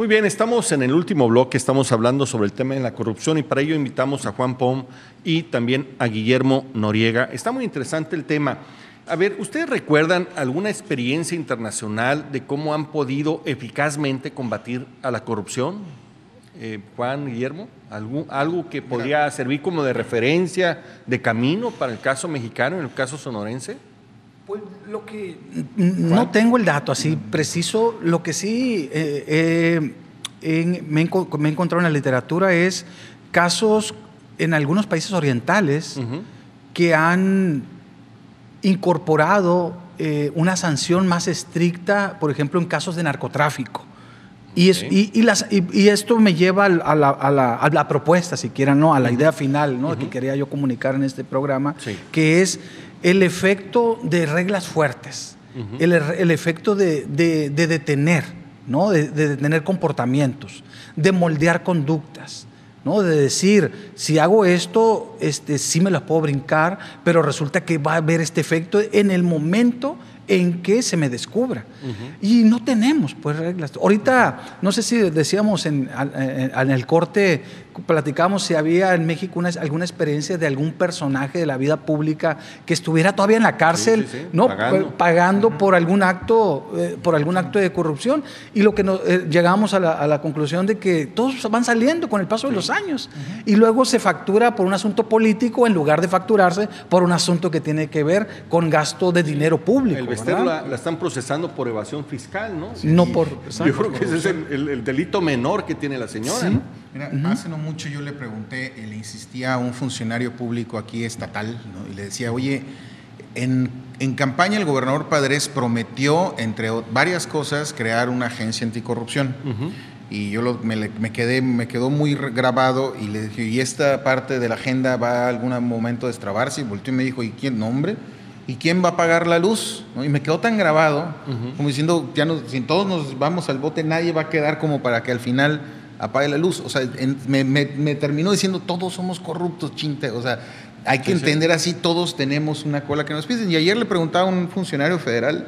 Muy bien, estamos en el último bloque, estamos hablando sobre el tema de la corrupción y para ello invitamos a Juan Pom y también a Guillermo Noriega. Está muy interesante el tema. A ver, ¿ustedes recuerdan alguna experiencia internacional de cómo han podido eficazmente combatir a la corrupción? Juan, Guillermo, ¿algo que podría servir como de referencia, de camino para el caso mexicano, en el caso sonorense? Pues lo que no tengo el dato así preciso, lo que sí me he encontrado en la literatura es casos en algunos países orientales que han incorporado una sanción más estricta, por ejemplo, en casos de narcotráfico. Y esto me lleva a la propuesta, si quieran, ¿no? A la idea final, ¿no? Que quería yo comunicar en este programa, que es el efecto de reglas fuertes, el efecto de detener, ¿no? De detener comportamientos, de moldear conductas, ¿no? De decir, si hago esto, sí me la puedo brincar, pero resulta que va a haber este efecto en el momento en que se me descubra. Y no tenemos pues reglas. Ahorita, no sé si decíamos en el corte, platicamos si había en México alguna experiencia de algún personaje de la vida pública que estuviera todavía en la cárcel, ¿no? Pagando por algún acto de corrupción. Y lo que llegamos a la conclusión de que todos van saliendo con el paso de los años. Y luego se factura por un asunto político en lugar de facturarse por un asunto que tiene que ver con gasto de dinero público. El Bester la están procesando por evasión fiscal, ¿no? Sí, no por... Yo creo que ese es el delito menor que tiene la señora, sí. ¿no? Mira, hace no mucho yo le pregunté, le insistía a un funcionario público aquí estatal, ¿no? Y le decía, oye, en campaña el gobernador Padres prometió, entre varias cosas, crear una agencia anticorrupción. Y yo me quedó muy grabado y le dije, ¿y esta parte de la agenda va a algún momento a destrabarse? Y volteó y me dijo, ¿y quién? ¿No, hombre? ¿Y quién va a pagar la luz? ¿No? Y me quedó tan grabado, como diciendo, si todos nos vamos al bote, nadie va a quedar como para que al final apague la luz. O sea, me terminó diciendo, todos somos corruptos, chinte. O sea, hay que entender así, todos tenemos una cola que nos pisen. Y ayer le preguntaba a un funcionario federal,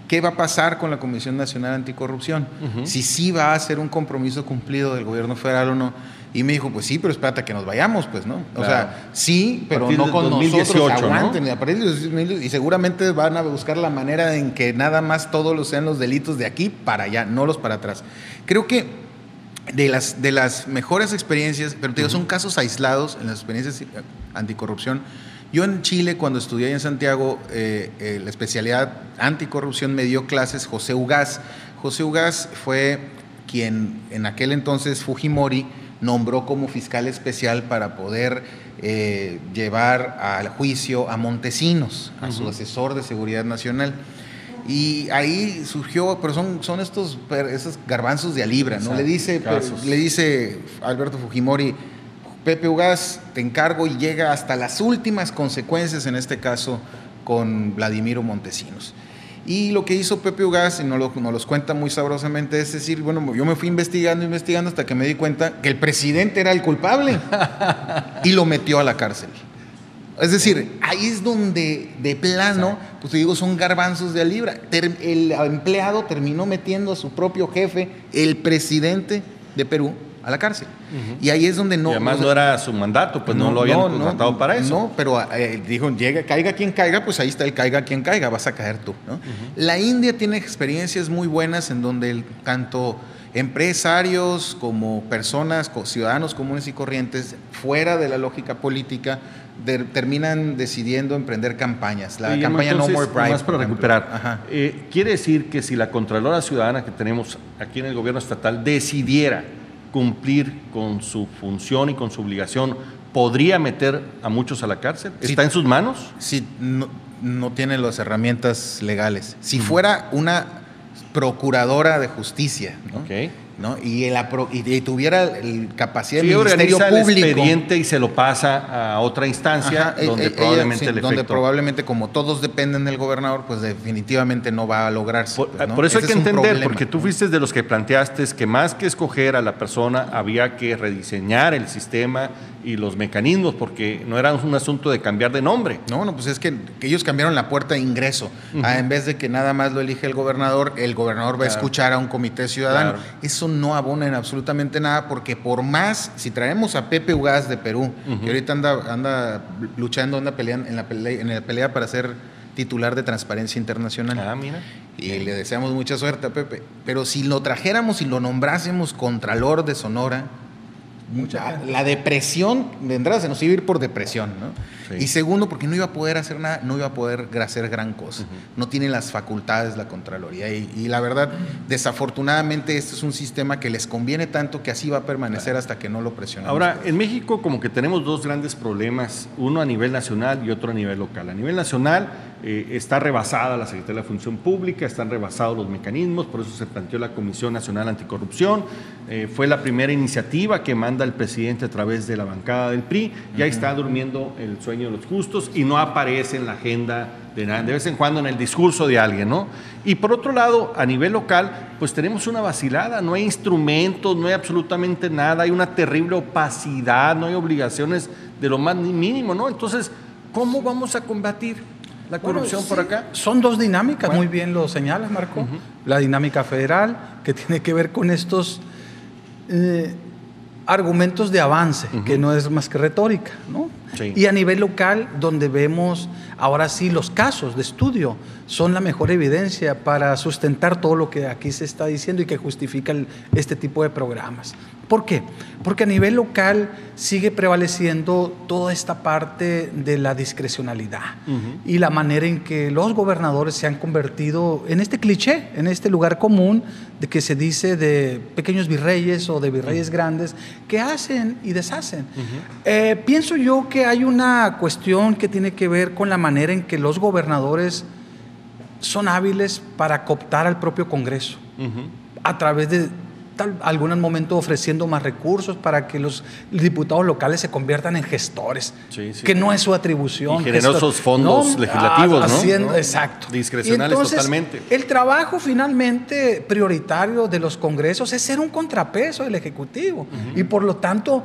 ¿qué va a pasar con la Comisión Nacional Anticorrupción? Si sí va a ser un compromiso cumplido del gobierno federal o no. Y me dijo, pues sí, pero espérate a que nos vayamos, pues, ¿no? Claro. O sea, sí, pero no con 2018, nosotros, aguanten, ¿no? Y seguramente van a buscar la manera en que nada más todos sean los delitos de aquí para allá, no los para atrás. Creo que de las mejores experiencias, pero te digo, son casos aislados en las experiencias anticorrupción. Yo en Chile, cuando estudié en Santiago, la especialidad anticorrupción me dio clases José Ugaz. José Ugaz fue quien en aquel entonces Fujimori nombró como fiscal especial para poder llevar al juicio a Montesinos, a su asesor de seguridad nacional. Y ahí surgió, pero son esos garbanzos de a libra, ¿no? Le dice Alberto Fujimori, Pepe Ugaz, te encargo, y llega hasta las últimas consecuencias, en este caso con Vladimiro Montesinos. Y lo que hizo Pepe Ugaz, y nos los cuenta muy sabrosamente, es decir, bueno, yo me fui investigando hasta que me di cuenta que el presidente era el culpable y lo metió a la cárcel. Es decir, ahí es donde de plano, pues te digo, son garbanzos de a libra. El empleado terminó metiendo a su propio jefe, el presidente de Perú, a la cárcel. Y ahí es donde no... Y además no era su mandato, pues no lo habían contratado para eso. No, pero dijo, caiga quien caiga, pues ahí está el caiga quien caiga, vas a caer tú, ¿no? La India tiene experiencias muy buenas en donde tanto empresarios como personas, ciudadanos comunes y corrientes, fuera de la lógica política, terminan decidiendo emprender campañas. La campaña entonces, No More Bribe. Más para recuperar. Quiere decir que si la Contralora Ciudadana que tenemos aquí en el gobierno estatal decidiera cumplir con su función y con su obligación, ¿podría meter a muchos a la cárcel? ¿Está en sus manos? Sí, no tiene las herramientas legales. Si fuera una procuradora de justicia, ¿no? ¿no? Y tuviera capacidad del Ministerio Público. El expediente y se lo pasa a otra instancia donde probablemente el efecto... Donde probablemente, como todos dependen del gobernador, pues definitivamente no va a lograrse. ¿no? Por eso hay que entender, porque tú fuiste de los que planteaste que más que escoger a la persona había que rediseñar el sistema y los mecanismos, porque no era un asunto de cambiar de nombre. No, pues es que ellos cambiaron la puerta de ingreso. En vez de que nada más lo elige el gobernador va a escuchar a un comité ciudadano. Eso no abona en absolutamente nada, porque por más, si traemos a Pepe Ugaz de Perú, que ahorita anda luchando, anda peleando en la pelea para ser titular de Transparencia Internacional. Mira. Y le deseamos mucha suerte a Pepe. Pero si lo trajéramos y lo nombrásemos Contralor de Sonora, la depresión de entrada se nos iba a ir por depresión, ¿no? Sí. Y segundo, porque no iba a poder hacer nada, no iba a poder hacer gran cosa. No tiene las facultades la Contraloría. Y la verdad, desafortunadamente, este es un sistema que les conviene tanto que así va a permanecer hasta que no lo presionemos. Ahora, en México como que tenemos dos grandes problemas, uno a nivel nacional y otro a nivel local. A nivel nacional está rebasada la Secretaría de la Función Pública, están rebasados los mecanismos, por eso se planteó la Comisión Nacional Anticorrupción. Fue la primera iniciativa que manda el presidente a través de la bancada del PRI, y ahí está durmiendo el sueño de los justos y no aparece en la agenda de nada, de vez en cuando en el discurso de alguien, ¿no? Y por otro lado, a nivel local, pues tenemos una vacilada, no hay instrumentos, no hay absolutamente nada, hay una terrible opacidad, no hay obligaciones de lo más mínimo, ¿no? Entonces, ¿cómo vamos a combatir la corrupción por acá? Son dos dinámicas, muy bien lo señalas, Marco. La dinámica federal, que tiene que ver con estos argumentos de avance, que no es más que retórica, ¿no? Sí. Y a nivel local, donde vemos ahora sí los casos de estudio, son la mejor evidencia para sustentar todo lo que aquí se está diciendo y que justifica este tipo de programas. ¿Por qué? Porque a nivel local sigue prevaleciendo toda esta parte de la discrecionalidad y la manera en que los gobernadores se han convertido en este cliché, en este lugar común de que se dice de pequeños virreyes o de virreyes grandes que hacen y deshacen. Pienso yo que hay una cuestión que tiene que ver con la manera en que los gobernadores son hábiles para cooptar al propio Congreso a través de algún momento ofreciendo más recursos para que los diputados locales se conviertan en gestores, que no es su atribución. Y generosos fondos legislativos, ¿no? Exacto. Discrecionales entonces, totalmente. El trabajo finalmente prioritario de los congresos es ser un contrapeso del Ejecutivo y por lo tanto,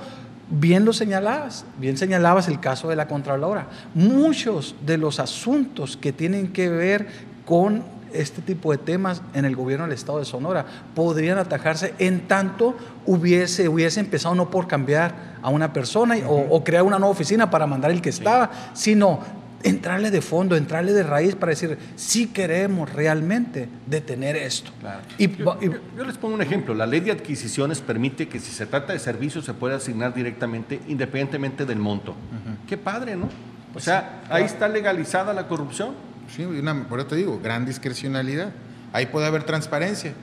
bien señalabas el caso de la Contralora. Muchos de los asuntos que tienen que ver con este tipo de temas en el gobierno del Estado de Sonora podrían atajarse en tanto hubiese empezado no por cambiar a una persona o crear una nueva oficina para mandar el que estaba, sino entrarle de fondo, entrarle de raíz para decir, sí queremos realmente detener esto. Claro. Yo les pongo un ejemplo. La ley de adquisiciones permite que si se trata de servicios se pueda asignar directamente, independientemente del monto. Qué padre, ¿no? O sea, ahí está legalizada la corrupción. Sí, por eso te digo, gran discrecionalidad. Ahí puede haber transparencia,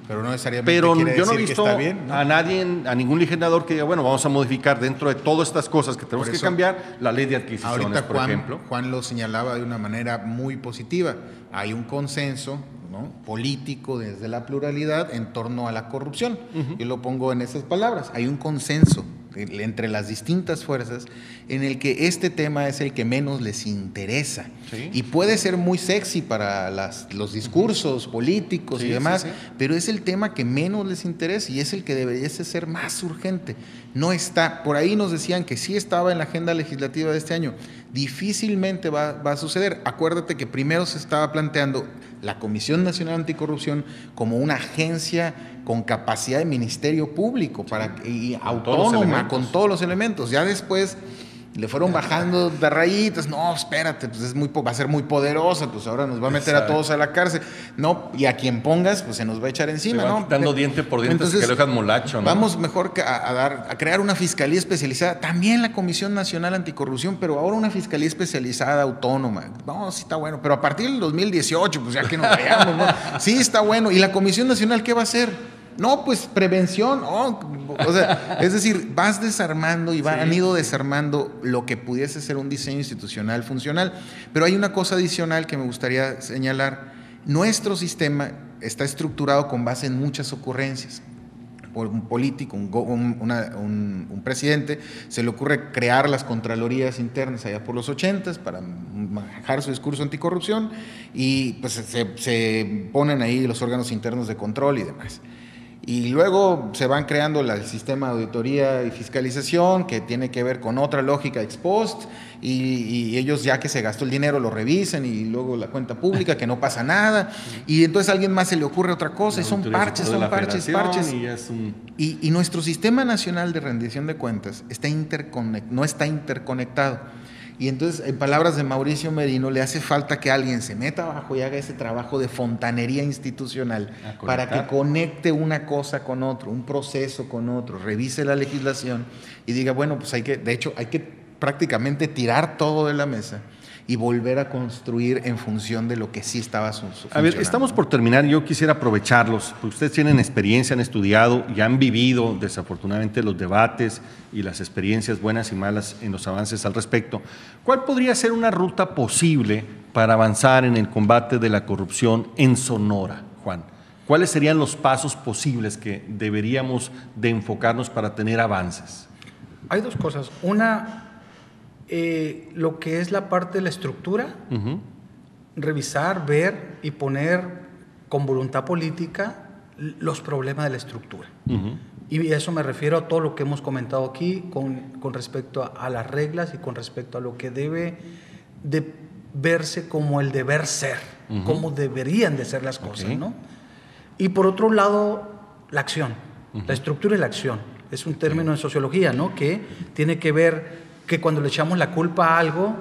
pero no necesariamente quiere yo no he decir visto que está bien, ¿no? a nadie, a ningún legislador que diga, bueno, vamos a modificar dentro de todas estas cosas que tenemos que cambiar, la ley de adquisiciones, ahorita por ejemplo. Juan lo señalaba de una manera muy positiva. Hay un consenso, ¿no?, político desde la pluralidad en torno a la corrupción. Yo lo pongo en esas palabras. Hay un consenso entre las distintas fuerzas en el que este tema es el que menos les interesa. Sí. Y puede ser muy sexy para los discursos políticos y demás, pero es el tema que menos les interesa y es el que debería ser más urgente. No está, por ahí nos decían que sí estaba en la agenda legislativa de este año. Difícilmente va a suceder. Acuérdate que primero se estaba planteando la Comisión Nacional Anticorrupción como una agencia con capacidad de ministerio público y autónoma, con todos los elementos. Ya después le fueron bajando de rayitas. No, espérate, pues va a ser muy poderosa, pues ahora nos va a meter a todos a la cárcel. No, y a quien pongas, pues se nos va a echar encima, ¿no? Dando diente por diente. Entonces, que lo dejan molacho, ¿no? Vamos mejor a crear una fiscalía especializada. También la Comisión Nacional Anticorrupción, pero ahora una fiscalía especializada autónoma. No, sí está bueno, pero a partir del 2018, pues ya que nos vayamos, ¿no? Sí está bueno. ¿Y la Comisión Nacional qué va a hacer? No, pues prevención. O sea, es decir, vas desarmando y han ido desarmando lo que pudiese ser un diseño institucional funcional. Pero hay una cosa adicional que me gustaría señalar. Nuestro sistema está estructurado con base en muchas ocurrencias. Por un político, un presidente, se le ocurre crear las contralorías internas allá por los 80s para manejar su discurso anticorrupción y pues se ponen ahí los órganos internos de control y demás. Y luego se van creando el sistema de auditoría y fiscalización que tiene que ver con otra lógica ex post y ellos ya que se gastó el dinero lo revisan y luego la cuenta pública que no pasa nada y entonces a alguien más se le ocurre otra cosa y son parches. Y nuestro sistema nacional de rendición de cuentas no está interconectado. Y entonces, en palabras de Mauricio Merino, le hace falta que alguien se meta abajo y haga ese trabajo de fontanería institucional para que conecte una cosa con otro, un proceso con otro, revise la legislación y diga, bueno, pues hay que prácticamente tirar todo de la mesa y volver a construir en función de lo que sí estaba funcionando. A ver, estamos por terminar. Yo quisiera aprovecharlos, porque ustedes tienen experiencia, han estudiado y han vivido, desafortunadamente, los debates y las experiencias buenas y malas en los avances al respecto. ¿Cuál podría ser una ruta posible para avanzar en el combate de la corrupción en Sonora, Juan? ¿Cuáles serían los pasos posibles que deberíamos de enfocarnos para tener avances? Hay dos cosas. Una, lo que es la parte de la estructura, revisar, ver y poner con voluntad política los problemas de la estructura. Y eso me refiero a todo lo que hemos comentado aquí con respecto a las reglas y con respecto a lo que debe de verse como el deber ser, como deberían de ser las cosas, ¿no? Y por otro lado, la acción, la estructura y la acción. Es un término en sociología, ¿no? Que tiene que ver que cuando le echamos la culpa a algo,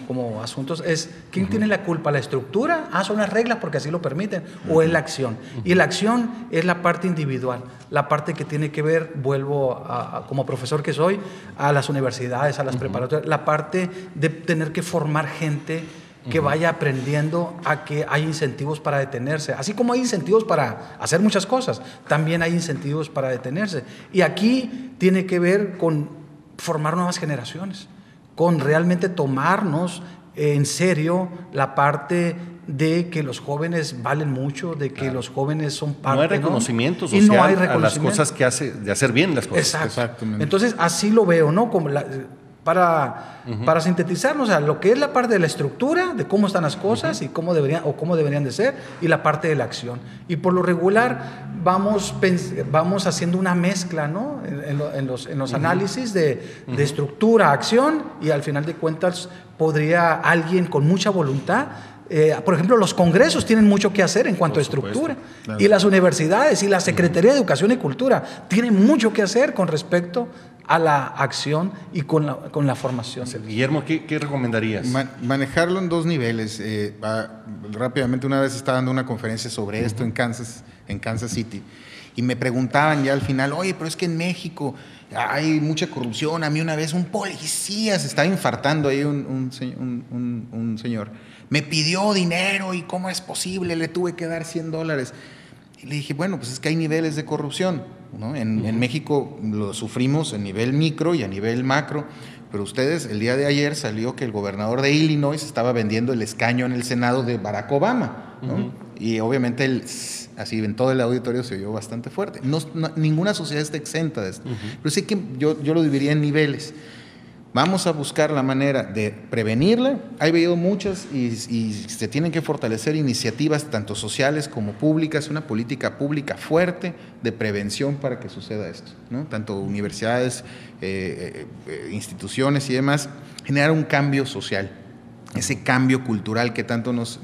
como asuntos, es ¿quién tiene la culpa? ¿La estructura? Son las reglas porque así lo permiten, o es la acción. Y la acción es la parte individual, la parte que tiene que ver, vuelvo como profesor que soy, a las universidades, a las preparatorias, la parte de tener que formar gente que vaya aprendiendo a que hay incentivos para detenerse. Así como hay incentivos para hacer muchas cosas, también hay incentivos para detenerse. Y aquí tiene que ver con formar nuevas generaciones, con realmente tomarnos en serio la parte de que los jóvenes valen mucho, de que los jóvenes son parte. No hay reconocimiento social, no hay reconocimiento a las cosas que de hacer bien las cosas. Exacto. Exactamente. Entonces, así lo veo, ¿no? Como para sintetizarnos, o sea, lo que es la parte de la estructura, de cómo están las cosas y cómo deberían de ser, y la parte de la acción. Y por lo regular vamos haciendo una mezcla, ¿no? En los análisis de estructura, acción, y al final de cuentas podría alguien con mucha voluntad. Por ejemplo, los congresos tienen mucho que hacer en cuanto a estructura, claro. Y las universidades y la Secretaría de Educación y Cultura tienen mucho que hacer con respecto a la acción y con la formación. Guillermo, ¿qué recomendarías? Manejarlo en dos niveles. Rápidamente, una vez estaba dando una conferencia sobre esto en Kansas City, y me preguntaban ya al final, oye, pero es que en México hay mucha corrupción. A mí una vez un policía se estaba infartando ahí, un señor. Me pidió dinero y ¿cómo es posible? Le tuve que dar $100. Y le dije, bueno, pues es que hay niveles de corrupción, ¿no? En México lo sufrimos a nivel micro y a nivel macro, pero ustedes, el día de ayer salió que el gobernador de Illinois estaba vendiendo el escaño en el Senado de Barack Obama, ¿no? Y obviamente así en todo el auditorio se oyó bastante fuerte. Ninguna sociedad está exenta de esto, pero sí que yo lo dividiría en niveles. Vamos a buscar la manera de prevenirla. Ha habido muchas y se tienen que fortalecer iniciativas tanto sociales como públicas, una política pública fuerte de prevención para que suceda esto, ¿no? Tanto universidades, instituciones y demás, generar un cambio social, ese cambio cultural que tanto nos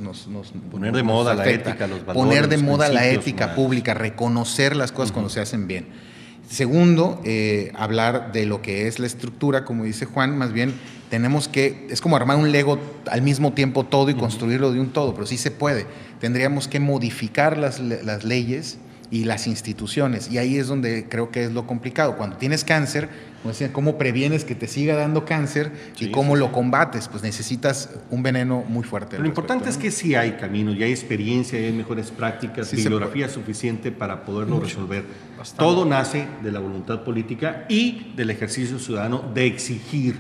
poner de moda la ética, los valores, poner de moda la ética pública, reconocer las cosas cuando se hacen bien. Segundo, hablar de lo que es la estructura, como dice Juan, más bien es como armar un Lego al mismo tiempo todo y construirlo de un todo, pero sí se puede. Tendríamos que modificar las leyes y las instituciones, y ahí es donde creo que es lo complicado. Cuando tienes cáncer, como decía, ¿cómo previenes que te siga dando cáncer y cómo lo combates? Pues necesitas un veneno muy fuerte. Lo importante es que sí hay camino, y hay experiencia, y hay mejores prácticas, bibliografía suficiente para poderlo resolver. Bastante. Todo nace de la voluntad política y del ejercicio ciudadano de exigir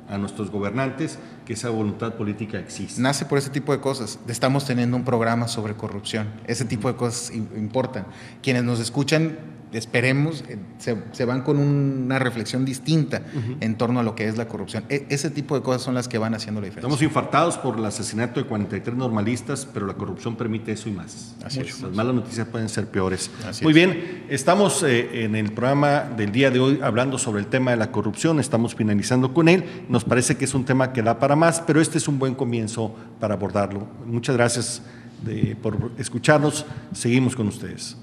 a nuestros gobernantes que esa voluntad política existe. Nace por ese tipo de cosas. Estamos teniendo un programa sobre corrupción. Ese tipo de cosas importan. Quienes nos escuchan esperemos, se van con una reflexión distinta en torno a lo que es la corrupción. Ese tipo de cosas son las que van haciendo la diferencia. Estamos infartados por el asesinato de 43 normalistas, pero la corrupción permite eso y más. Así es. Las malas noticias pueden ser peores. Así Muy es. bien, estamos en el programa del día de hoy hablando sobre el tema de la corrupción, estamos finalizando con él. Nos parece que es un tema que da para más, pero este es un buen comienzo para abordarlo. Muchas gracias por escucharnos. Seguimos con ustedes.